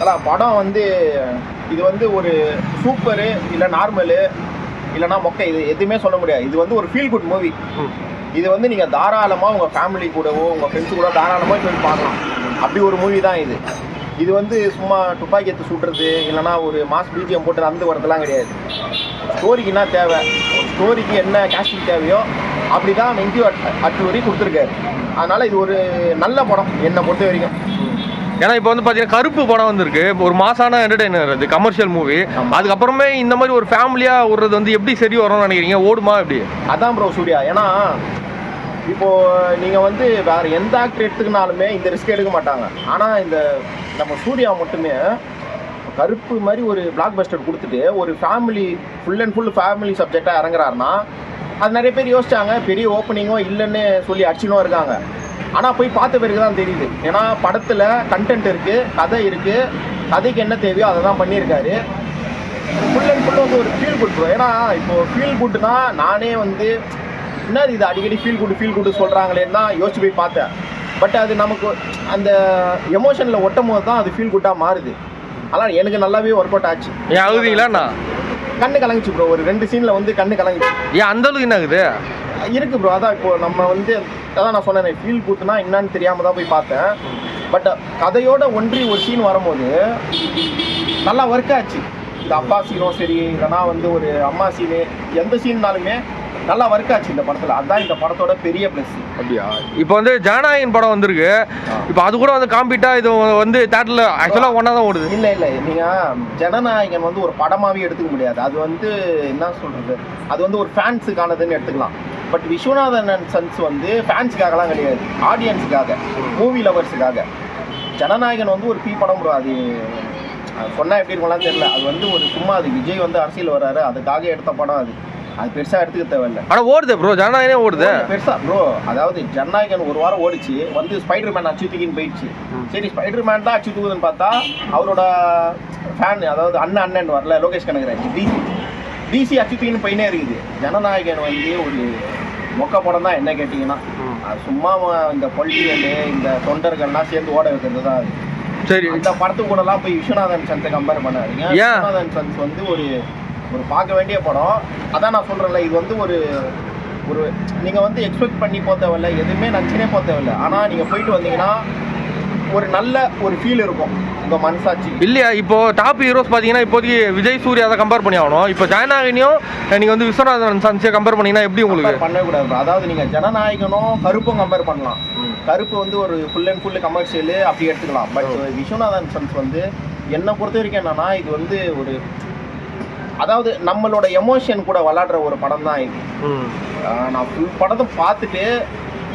அதான் படம் வந்து இது வந்து ஒரு சூப்பரு இல்லை நார்மலு இல்லைனா மொக்கை, இது எதுவுமே சொல்ல முடியாது. இது வந்து ஒரு ஃபீல் குட் மூவி. இது வந்து நீங்கள் தாராளமாக உங்கள் ஃபேமிலி கூடவோ உங்கள் ஃப்ரெண்ட்ஸு கூட தாராளமாக போய் பார்க்கலாம். அப்படி ஒரு மூவி தான் இது. இது வந்து சும்மா துப்பாக்கி எடுத்து சுட்டுறது இல்லைனா ஒரு மாஸ் பிஜிஎம் போட்டு அந்த வரதெல்லாம் கிடையாது. ஸ்டோரிக்கு என்ன தேவை, ஸ்டோரிக்கு என்ன கேஸ்டிங் தேவையோ அப்படி தான் வெங்கி அட்லூரி கொடுத்துருக்காரு. அதனால் இது ஒரு நல்ல படம் என்னை பொறுத்த வரைக்கும். ஏன்னா இப்போ வந்து பார்த்தீங்கன்னா கருப்பு படம் வந்துருக்கு, ஒரு மாசான என்டர்டெய்னர், அது கமர்ஷியல் மூவி. அதுக்கப்புறமே இந்த மாதிரி ஒரு ஃபேமிலியாக விடுறது வந்து எப்படி சரி வரும்னு நினைக்கிறீங்க? ஓடுமா எப்படி? அதான் ப்ரோ சூர்யா. ஏன்னா இப்போது நீங்கள் வந்து வேறு எந்த ஆக்டர் எடுத்துக்கினாலுமே இந்த ரிஸ்க் எடுக்க மாட்டாங்க. ஆனால் இந்த நம்ம சூர்யா மட்டுமே கருப்பு மாதிரி ஒரு பிளாக் பஸ்டர் கொடுத்துட்டு ஒரு family full and full family சப்ஜெக்டாக இறங்குறாருன்னா அது நிறைய பேர் யோசிச்சாங்க. பெரிய ஓப்பனிங்கோ இல்லைன்னு சொல்லி அடிச்சுனும் இருக்காங்க. ஆனால் போய் பார்த்த பிறகு தான் தெரியுது. ஏன்னா படத்தில் கண்டென்ட் இருக்குது, கதை இருக்குது, கதைக்கு என்ன தேவையோ அதை தான் பண்ணியிருக்காரு. ஃபுல் அண்ட் ஃபுல் வந்து ஒரு ஃபீல் குட் ப்ரோ. ஏன்னா இப்போது ஃபீல் குட்னா நானே வந்து என்ன இது அடிக்கடி ஃபீல் குட்டு சொல்கிறாங்களேன்னு தான் யோசிச்சு போய் பார்த்தேன். பட் அது நமக்கு அந்த எமோஷனில் ஒட்டும் போது தான் அது ஃபீல் குட்டாக மாறுது. ஆனால் எனக்கு நல்லாவே ஒர்க் அவுட் ஆச்சு. ஏன் ஆகுதுங்களா? கண்ணு கலங்கிச்சு ப்ரோ. ஒரு 2 சீனில் வந்து கண்ணு கலங்கிச்சு. ஏன் அந்த அளவுக்கு என்ன ஆகுது இருக்குது ப்ரோ. அதான் இப்போது நம்ம வந்து அதான் நான் சொன்னேன், ஃபீல் குட்னா என்னன்னு தெரியாமல் தான் போய் பார்த்தேன். பட் கதையோட ஒன்றி ஒரு சீன் வரும்போது நல்லா ஒர்க் ஆச்சு. இந்த அப்பா சீனும் சரி இல்லைனா வந்து ஒரு அம்மா சீனு எந்த சீன்னாலுமே நல்லா ஒர்க் ஆச்சு இந்த படத்தில். அதுதான் இந்த படத்தோட பெரிய ப்ளஸ். அப்படியா? இப்போ வந்து ஜனநாயகன் படம் வந்திருக்கு. இப்போ அது கூட வந்து காம்பீட்டாக இது வந்து தேட்டரில் ஆக்சுவலாக ஒன்றா தான் ஓடுது. இல்லை நீங்கள் ஜனநாயகன் வந்து ஒரு படமாகவே எடுத்துக்க முடியாது. அது வந்து என்ன சொல்கிறது, அது வந்து ஒரு ஃபேன்ஸுக்கானதுன்னு எடுத்துக்கலாம். பட் விஸ்வநாதன் அண்ட் சன்ஸ் வந்து ஃபேன்ஸுக்காகலாம் கிடையாது, ஆடியன்ஸுக்காக, மூவி லவர்ஸுக்காக. ஜனநாயகன் வந்து ஒரு படம் ப்ரோ. அது சொன்னால் எப்படி இருக்கலாம் தெரியல. அது வந்து ஒரு சும்மா அது விஜய் வந்து அரசியல் வர்றாரு அதுக்காக எடுத்த படம். அது பெருசாக எடுத்துக்க தேவையில்லை. ஆனால் ஓடுது ப்ரோ, ஜனநாயகனே ஓடுது பெருசாக ப்ரோ. அதாவது ஜனநாயகன் ஒரு வாரம் ஓடிச்சு, வந்து ஸ்பைடர் மேன் அச்சு தூக்கின்னு போயிடுச்சு. சரி ஸ்பைடர் மேன் தான் அச்சு தூக்குதுன்னு பார்த்தா அவரோட ஃபேன், அதாவது அண்ணன் வரல லோகேஷ் கனகராஜ், டிசி அச்சு தூக்கின்னு போயினே இருக்குது. ஜனநாயகன் வந்து ஒரு மொக்க படம் தான் என்ன கேட்டிங்கன்னா. அது சும்மா இந்த பொலிட்டிக்கல் இந்த தொண்டர்கள்லாம் சேர்ந்து ஓட வைக்கிறது தான் அது. சரி, இந்த படத்துக்கு கூடலாம் போய் விஸ்வநாதன் சன்ஸை கம்பேர் பண்ணாதீங்க. விஸ்வநாதன் சன்ஸ் வந்து ஒரு பார்க்க வேண்டிய படம். அதான் நான் சொல்கிறேன்ல, இது வந்து ஒரு நீங்கள் வந்து எக்ஸ்பெக்ட் பண்ணி போக தேவையில்லை, எதுவுமே நினச்சினே போக தேவையில்லை. ஆனால் நீங்கள் போயிட்டு வந்தீங்கன்னா ஒரு நல்ல ஒரு ஃபீல் இருக்கும் உங்கள் மனசாட்சி. இல்லையா? இப்போ டாப் ஹீரோஸ் பார்த்தீங்கன்னா இப்போதைக்கு விஜய் சூர்யா அதை கம்பேர் பண்ணி ஆகணும். இப்போ ஜனநாயகனையும் நீங்கள் வந்து விஸ்வநாதன் சன்ஸை கம்பேர் பண்ணிங்கன்னா எப்படி உங்களுக்கு? பண்ணக்கூடாது. அதாவது நீங்கள் ஜனநாயகனும் கருப்பும் கம்பேர் பண்ணலாம். கருப்பு வந்து ஒரு ஃபுல் அண்ட் ஃபுல் கமர்ஷியலு அப்படி எடுத்துக்கலாம். பட் விஸ்வநாதன் சன்ஸ் வந்து என்னை பொறுத்த வரைக்கும் என்னன்னா, இது வந்து ஒரு அதாவது நம்மளோட எமோஷன் கூட விளாடுற ஒரு படம் தான் இது. நான் ஃபுல் படத்தை பார்த்துட்டு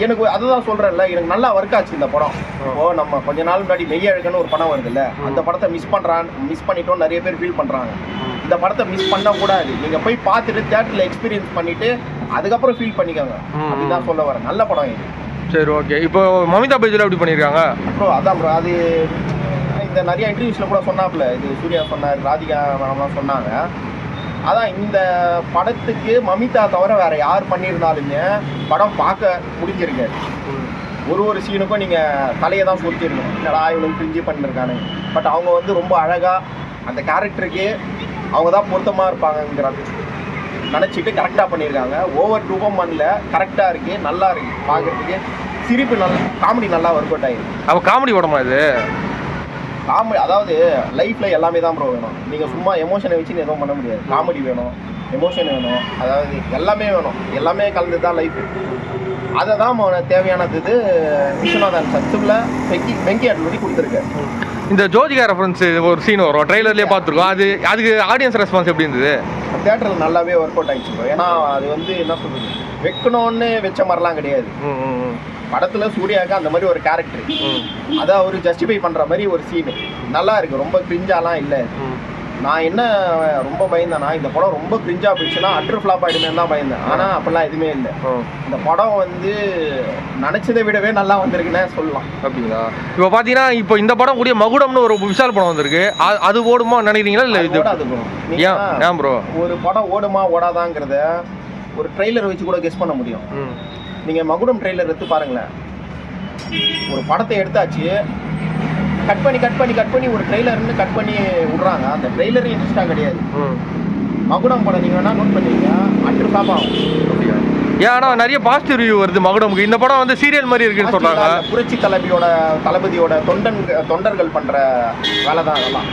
எனக்கு அதுதான் சொல்கிறேன்ல, எனக்கு நல்லா ஒர்க் ஆச்சு இந்த படம். இப்போ நம்ம கொஞ்ச நாள் முன்னாடி மெய்யழகன்னு ஒரு படம் வருதுல்ல, அந்த படத்தை மிஸ் பண்ணிட்டோம் நிறைய பேர் ஃபீல் பண்ணுறாங்க. இந்த படத்தை மிஸ் பண்ணக்கூடாது. நீங்கள் போய் பார்த்துட்டு தேட்டரில் எக்ஸ்பீரியன்ஸ் பண்ணிவிட்டு அதுக்கப்புறம் ஃபீல் பண்ணிக்கோங்க. அப்படின்னு தான் சொல்ல வரேன். நல்ல படம் இது. சரி, ஓகே. இப்போ மமிதா பைஜல் எப்படி பண்ணியிருக்காங்க ப்ரோ? அதான் ப்ரோ, அது இந்த நிறைய இன்டர்வியூஸில் கூட சொன்னாப்புல, இது சூர்யா சொன்னார், ராதிகா மேம்லாம் சொன்னாங்க. அதான் இந்த படத்துக்கு மமிதா தவிர வேறு யார் பண்ணியிருந்தாலுமே படம் பார்க்க முடிஞ்சிருக்காரு. ஒரு சீனுக்கும் நீங்கள் தலையை தான் பொறுத்திருக்கணும், என்னடா இவனுக்கு பிரிஞ்சு பண்ணியிருக்கானு. பட் அவங்க வந்து ரொம்ப அழகாக அந்த கேரக்டருக்கு அவங்க தான் பொருத்தமாக இருப்பாங்கங்கிற நினச்சிட்டு கரெக்டாக பண்ணியிருக்காங்க. ஓவர் டூபம் பண்ணல, கரெக்டாக இருக்குது, நல்லா இருக்குது பார்க்குறதுக்கு. சிரிப்பு நல்லா, காமெடி நல்லா ஒர்க் அவுட் ஆகிருக்கு. அப்போ காமெடி படமா இது? காமெடி அதாவது லைஃப்பில் எல்லாமே தான் ப்ரோ வேணும். நீங்கள் சும்மா எமோஷனை வச்சு எதுவும் பண்ண முடியாது. காமெடி வேணும், எமோஷன் வேணும், அதாவது எல்லாமே வேணும். எல்லாமே கலந்து தான் லைஃப். அதை தான் தேவையானது இது விஸ்வநாதன் சன்ஸில் வெங்கி அட்லூரி கொடுத்துருக்காரு. இந்த ஜோதிகா ரெஃபரன்ஸ் ஒரு சீன் வரும், ட்ரெய்லர்லேயே பார்த்துருக்கோம். அதுக்கு ஆடியன்ஸ் ரெஸ்பான்ஸ் எப்படி இருந்தது? தேட்டரில் நல்லாவே ஒர்க் அவுட் ஆகிடுச்சு ப்ரோ. ஏன்னா அது வந்து என்ன சொல்கிறது, வைக்கணும்னு வச்ச மாதிரிலாம் கிடையாது. படத்தில் சூர்யாவுக்கு அந்த மாதிரி ஒரு கேரக்டர், அதை அவர் ஜஸ்டிஃபை பண்ணுற மாதிரி ஒரு சீனு நல்லா இருக்குது. ரொம்ப கிரிஞ்சாலாம் இல்லை. நான் என்ன ரொம்ப பயந்தேன்னா, இந்த படம் ரொம்ப கிரிஞ்சாக போயிடுச்சுன்னா அட்ரு ஃப்ளாப் ஆகிடுமே தான் பயந்தேன். ஆனால் அப்படிலாம் எதுவுமே இல்லை. இந்த படம் வந்து நினச்சதை விடவே நல்லா வந்திருக்குன்னே சொல்லலாம். அப்படிங்களா? இப்போ பார்த்தீங்கன்னா இப்போ இந்த படம் கூடிய மகுடம்னு ஒரு விஷால் படம் வந்திருக்கு, அது ஓடுமா நினைக்கிறீங்களா? இல்லை இது ஓடாது ப்ரோ. ஏன் ப்ரோ? ஒரு படம் ஓடுமா ஓடாதாங்கிறத ஒரு ட்ரெய்லர் வச்சு கூட கெஸ் பண்ண முடியும். நீங்கள் மகுடம் ட்ரெய்லர் எடுத்து பாருங்களேன். ஒரு படத்தை எடுத்தாச்சு, கட் பண்ணி ஒரு ட்ரெய்லர்னு கட் பண்ணி விடுறாங்க. அந்த ட்ரெய்லரே இன்ட்ரெஸ்டாக கிடையாது. மகுடம் படம் நீங்கள் வேணால் நோட் பண்ணீங்க, அட்ரு ஃபாப் ஆகும். ஏன்னா நிறைய பாசிட்டிவ் ரிவ்யூ வருது மகுடமுக்கு. இந்த படம் வந்து சீரியல் மாதிரி இருக்குன்னு சொல்றாங்க. புரட்சி தளபதியோட தொண்டர்கள் பண்ற வேலை தான் அதெல்லாம்.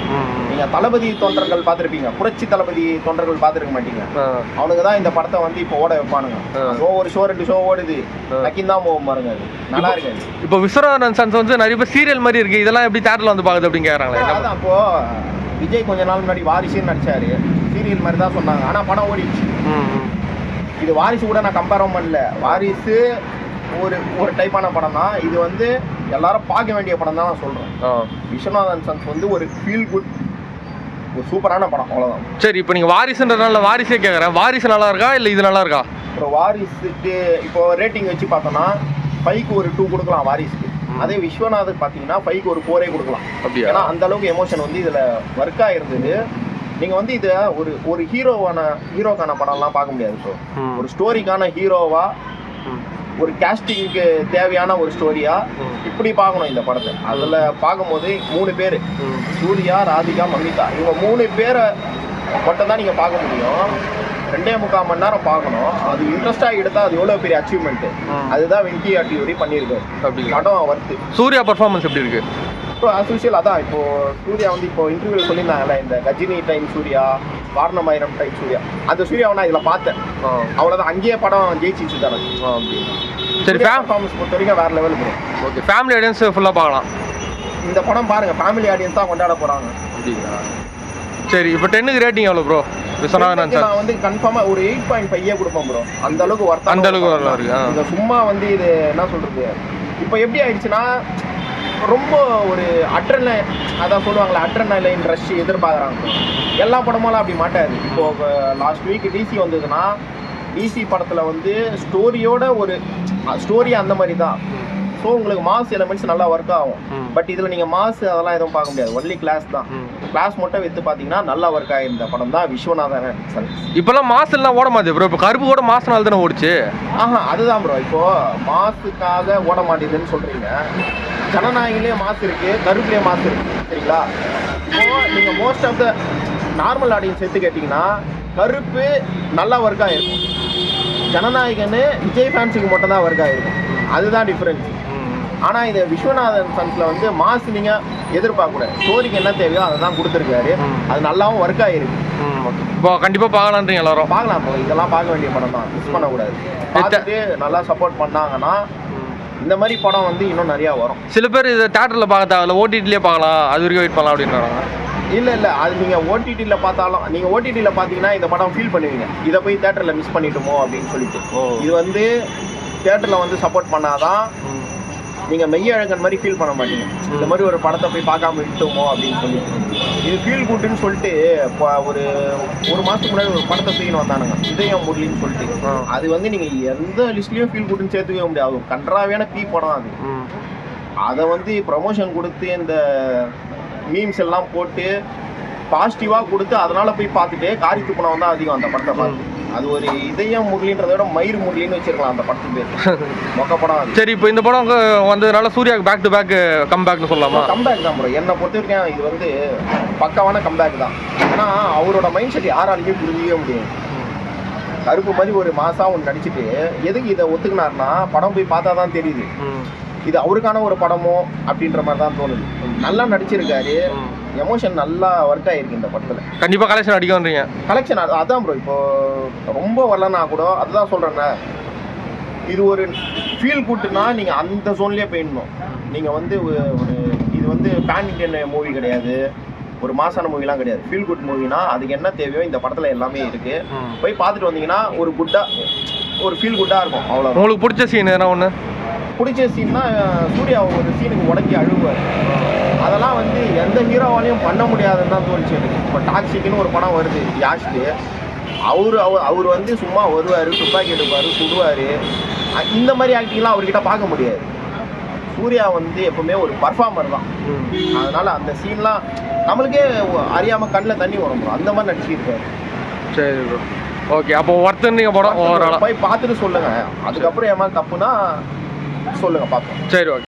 நீங்க தளபதி தொண்டர்கள் பார்த்துருப்பீங்க, புரட்சி தளபதி தொண்டர்கள் பார்த்துருக்க மாட்டீங்க. அவனுக்கு தான் இந்த படத்தை வந்து இப்போ ஓட வைப்பானுங்க. ஒரு ஷோ 2 ஷோ ஓடுது, நக்கின் தான் போகும் பாருங்க. அது நல்லா இருக்காது. இப்போ விஸ்வநாதன் சன்ஸ் வந்து நிறைய பேர் சீரியல் மாதிரி இருக்கு, இதெல்லாம் எப்படி தேட்டர்ல வந்து பாக்குது அப்படின்னு கேக்குறாங்களே. அதான் இப்போ விஜய் கொஞ்ச நாள் முன்னாடி வாரிசுன்னு நடிச்சாரு, சீரியல் மாதிரி தான் சொன்னாங்க. ஆனா படம் ஓடிடுச்சு. இது வாரிசு கூட நான் கம்பேரும் பண்ணல. வாரிசு ஒரு டைப்பான படம் தான். இது வந்து எல்லாரும் பார்க்க வேண்டிய படம் தான் நான் சொல்றேன். விஸ்வநாதன் சன்ஸ் வந்து ஒரு ஃபீல் குட், ஒரு சூப்பரான படம், அவ்வளோதான். சரி, இப்போ நீங்கள் வாரிசுன்றதுனால வாரிசே கேட்குறேன். வாரிசு நல்லா இருக்கா இல்லை இது நல்லா இருக்கா? அப்புறம் வாரிசுக்கு இப்போ ரேட்டிங் வச்சு பார்த்தோன்னா 5க்கு ஒரு 2 கொடுக்கலாம் வாரிசுக்கு. அதே விஸ்வநாதன் பார்த்தீங்கன்னா 5க்கு ஒரு 4 கொடுக்கலாம். ஏன்னா அந்த அளவுக்கு எமோஷன் வந்து இதில் ஒர்க் ஆகிருந்தது. நீங்கள் வந்து இதை ஒரு ஹீரோக்கான படம்லாம் பார்க்க முடியாது. ஸோ ஒரு ஸ்டோரிக்கான ஹீரோவா, ஒரு கேஸ்டிங்க்கு தேவையான ஒரு ஸ்டோரியா இப்படி பார்க்கணும் இந்த படத்தை. அதில் பார்க்கும்போது 3 பேர், சூர்யா, ராதிகா, மமிதா, இவங்க 3 பேரை மட்டும் தான் நீங்கள் பார்க்க முடியும். 2.25 மணி நேரம் பார்க்கணும். அது இன்ட்ரெஸ்டாக எடுத்தால் அது எவ்வளோ பெரிய அச்சீவ்மெண்ட்டு. அதுதான் வெங்கி அட்டியூரி பண்ணியிருக்காரு. அப்படி படம் வருது. சூர்யா பர்ஃபார்மன்ஸ் எப்படி இருக்கு? இப்போ அசோசியல் அதான். இப்போ சூர்யா வந்து இப்போ இன்டர்வியூ சொல்லியிருந்தாங்கல்ல, இந்த கஜினி டைம் சூர்யா, வாரணமாயிரம் டைம் சூர்யா, அந்த சூர்யாவை நான் இதில் பார்த்தேன். அவ்வளோதான், அங்கேயே படம் ஜெயிச்சிச்சு தானே. சரி, பர்ஃபார்மன்ஸ் பொறுத்த வரைக்கும் வேறு level bro. Okay, family audience ஃபுல்லாக பார்க்கலாம் இந்த படம். பாருங்க, ஃபேமிலி ஆடியன்ஸ் தான் கொண்டாட போகிறாங்க. அப்படிங்களா? சரி, இப்போ 10க்கு ரேட்டிங் எவ்வளோ ப்ரோ? விஸ்வநாதன் நான் வந்து கன்ஃபார்மாக ஒரு 8.5 கொடுப்பேன் ப்ரோ. அந்த அளவுக்கு ஒர்த். அந்த அளவுக்கு வரலாம் இருக்கு. இந்த சும்மா வந்து இது என்ன சொல்கிறது, இப்போ எப்படி ஆயிடுச்சுன்னா ரொம்ப ஒரு அதான் சொல்லுவாங்களே, அட்ரனலைன் ரஷ் எதிர்பார்க்குறாங்க. எல்லா படமெல்லாம் அப்படி மாட்டாது. இப்போ லாஸ்ட் வீக் டிசி வந்ததுன்னா, டிசி படத்தில் வந்து ஸ்டோரியோட ஒரு ஸ்டோரி அந்த மாதிரி தான். ஸோ உங்களுக்கு மாஸ் எலமெண்ட்ஸ் நல்லா ஒர்க் ஆகும். பட் இதில் நீங்கள் மாஸ் அதெல்லாம் எதுவும் பார்க்க முடியாது. ஒன்லி கிளாஸ் தான். கிளாஸ் மட்டும் எடுத்து பார்த்தீங்கன்னா நல்லா ஒர்க் ஆகிருந்த படம் தான் விஸ்வநாதன் சன்ஸ். இப்போல்லாம் மாஸ் எல்லாம் ஓட மாட்டேது ப்ரோ. இப்போ கருப்பு கூட மாசனால தானே ஓடிச்சு. அதுதான் ப்ரோ. இப்போது மாஸுக்காக ஓட மாட்டேதுன்னு சொல்கிறீங்க. ஜனநாயகிலே மாஸ் இருக்குது, கருப்புலேயே மாஸ் இருக்குது. சரிங்களா? இப்போது நீங்கள் most of the normal audience எடுத்து கேட்டிங்கன்னா கருப்பு நல்லா ஒர்க் ஆகிருக்கும். ஜனநாயகன்னு விஜய் ஃபேன்ஸுக்கு மட்டும் தான் ஒர்க் ஆகிருக்கும். அதுதான் டிஃப்ரென்ஸ். ஆனால் இது விஸ்வநாதன் சன்ஸில் வந்து மாஸ் நீங்கள் எதிர்பார்க்கக்கூடாது. ஸ்டோரிக்கு என்ன தேவையோ அதை தான் கொடுத்துருக்காரு. அது நல்லாவும் ஒர்க் ஆகிருக்கு. இப்போ கண்டிப்பாக பார்க்கலான்றீங்க எல்லாரும்? பார்க்கலாம் ப்ரோ. இதெல்லாம் பார்க்க வேண்டிய படம் தான், மிஸ் பண்ணக்கூடாது. பார்த்துட்டு நல்லா சப்போர்ட் பண்ணாங்கன்னா இந்த மாதிரி படம் வந்து இன்னும் நிறையா வரும். சில பேர் இதை தேட்டரில் பார்க்க தேவையில்ல, ஓடிடிலே பார்க்கலாம், அது வரைக்கும் வெயிட் பண்ணலாம் அப்படின்றாங்க. இல்லை, அது நீங்கள் ஓடிடியில் பார்த்தாலும், நீங்கள் ஓடிடியில் பார்த்தீங்கன்னா இந்த படம் ஃபீல் பண்ணுவீங்க, இதை போய் தேட்டரில் மிஸ் பண்ணிட்டோமோ அப்படின்னு சொல்லிட்டு. இது வந்து தேட்டரில் வந்து சப்போர்ட் பண்ணாதான் நீங்கள் மெய்யழகன் மாதிரி ஃபீல் பண்ண மாட்டீங்க. இந்த மாதிரி ஒரு படத்தை போய் பார்க்காம விட்டோமோ அப்படின்னு சொல்லிட்டு. இது ஃபீல் குட்டுன்னு சொல்லிட்டு இப்போ ஒரு மாதத்துக்கு முன்னாடி ஒரு படத்தை தூக்கின்னு வந்தானுங்க, இதயம் முரளின்னு சொல்லிட்டு. அது வந்து நீங்கள் எந்த லிஸ்ட்லேயும் ஃபீல் குட்டுன்னு சேர்த்துக்கவே முடியாது. கன்றாவியான பீ படம் அது. அதை வந்து ப்ரமோஷன் கொடுத்து இந்த மீம்ஸ் எல்லாம் போட்டு பாசிட்டிவாக கொடுத்து அதனால் போய் பார்த்துட்டு காரி துப்புனவன் தான் அதிகம் அந்த படத்தை பார்த்து. அது ஒரு இதயம் முரளின்றத விட மயிர் முரளின்னு வச்சிருக்கலாம் அந்த படத்துக்கு பேர். மொக்க படம் அது. சரி, இப்போ இந்த படம் வந்ததுனால சூர்யாவுக்கு பேக் டு பேக் கம்பேக்னு சொல்லலாமா? கம்பேக் தான் ப்ரோ. என்னை பொறுத்த வரைக்கும் இது வந்து பக்காவான கம்பேக் தான். ஏன்னா அவரோட மைண்ட் செட் யாராலையுமே புரிஞ்சிக்கவே முடியாது. கருப்பு மாதிரி ஒரு மாதம் ஒன்று நடிச்சுட்டு எதுக்கு இதை ஒத்துக்கினார்னா படம் போய் பார்த்தா தான் தெரியுது இது அவருக்கான ஒரு படமோ அப்படின்ற மாதிரி தான் தோணுது. நல்லா நடிச்சிருக்காரு, எமோஷன் நல்லா ஒர்க் ஆகிருக்கு இந்த படத்தில். கண்டிப்பாக கலெக்ஷன் அடிக்கன்றீங்க? கலெக்ஷன் அதான் ப்ரோ. இப்போ ரொம்ப வரலன்னா கூட அதுதான் சொல்கிறேன்னே, இது ஒரு ஃபீல் குட்டுனா நீங்கள் அந்த ஜோன்லேயே போயிடணும். நீங்கள் வந்து ஒரு இது வந்து பேன் இண்டியன் மூவி கிடையாது, ஒரு மாசான மூவிலாம் கிடையாது. ஃபீல் குட் மூவினா அதுக்கு என்ன தேவையோ இந்த படத்தில் எல்லாமே இருக்குது. போய் பார்த்துட்டு வந்தீங்கன்னா ஒரு ஒரு ஃபீல் குட்டாக இருக்கும். அவ்வளோ. உங்களுக்கு பிடிச்ச சீன் எதனா ஒன்று? பிடிச்ச சீன்னா சூர்யா ஒரு சீனுக்கு உடக்கி அழுவார். அதெல்லாம் வந்து எந்த ஹீரோவாலையும் பண்ண முடியாதுன்னு தான் தோணுச்சு எனக்கு. இப்போ டாக்ஸிக்குன்னு ஒரு படம் வருது யாஷ்க்கு, அவர் வந்து சும்மா வருவார், துப்பாக்கி எடுப்பார், சுடுவார். இந்த மாதிரி ஆக்டிங்லாம் அவர்கிட்ட பார்க்க முடியாது. சூர்யா வந்து எப்பவுமே ஒரு பர்ஃபார்மர் தான். அதனால் அந்த சீன்லாம் நம்மளுக்கே அறியாமல் கண்ணில் தண்ணி வரும். அந்த மாதிரி நடிச்சிருக்காரு. சரி ப்ரோ, ஓகே. அப்போ ஒருத்தர் படம் போய் பார்த்துட்டு சொல்லுங்கள். அதுக்கப்புறம் ஏமா தப்புனா சொல்லுங்கள், பார்ப்போம். சரி, ஓகே.